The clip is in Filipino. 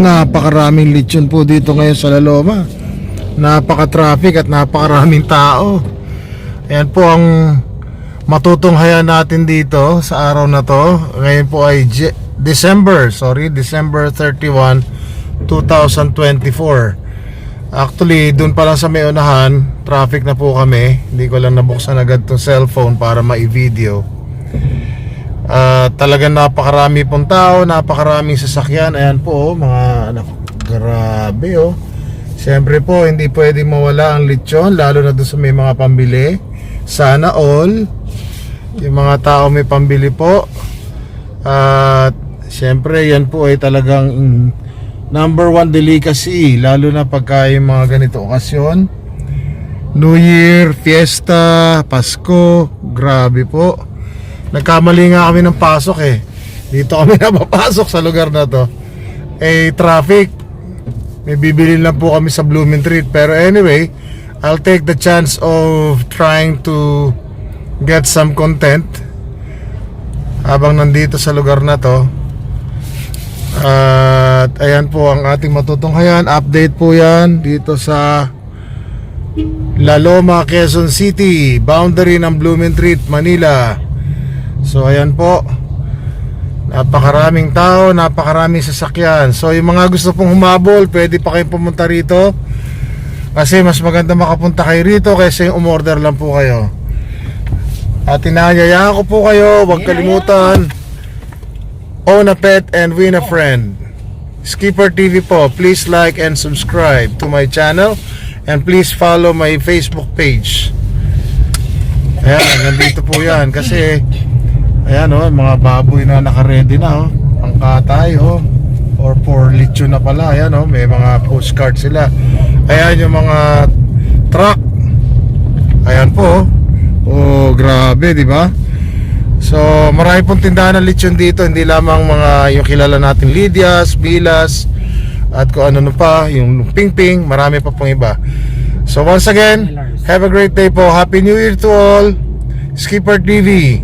Napakaraming lechon po dito ngayon sa La Loma. Napaka-traffic at napakaraming tao. Ayan po ang matutunghayan natin dito sa araw na to. Ngayon po ay December 31, 2024. Actually, dun pa lang sa may unahan, traffic na po kami. Hindi ko lang nabuksan agad tong cellphone para ma-video. Talagang napakarami pong tao, napakaraming sasakyan. Ayan po, mga anak, grabe oh. Siyempre po, hindi pwede mawala ang lechon, lalo na doon sa may mga pambili. Sana all yung mga tao may pambili po. At siyempre, yan po ay talagang number one delicacy, lalo na pagka yung mga ganito okasyon. New Year, Fiesta, Pasko, grabe po. Nagkamali nga kami ng pasok eh. Dito kami napapasok sa lugar na to. Traffic. May bibili lang po kami sa Blumentritt. Pero anyway, I'll take the chance of trying to get some content habang nandito sa lugar na to. At ayan po ang ating matutunghayan. Update po yan dito sa La Loma, Quezon City, boundary ng Blumentritt, Manila. So ayan po, napakaraming tao, napakaraming sasakyan. So yung mga gusto pong humabol, pwede pa kayong pumunta rito, kasi mas maganda makapunta kayo rito kaysa yung umorder lang po kayo. At inanyayaan ko po kayo, huwag kalimutan, own a pet and win a friend. Skipper TV po, please like and subscribe to my channel, and please follow my Facebook page. Ayan, nandito po yan kasi ayan oh, mga baboy na naka-ready na oh, pangkatay oh, or for lechon na pala. Ayan oh, may mga postcard sila. Ayan yung mga truck. Ayan po oh, grabe, di ba? So marami pong tindahan ng lechon dito, hindi lamang mga yung kilala natin Lydia's, Bilas, at kung ano pa, yung Ping-Ping, marami pa pong iba. So once again, have a great day po. Happy New Year to all. Skipper TV.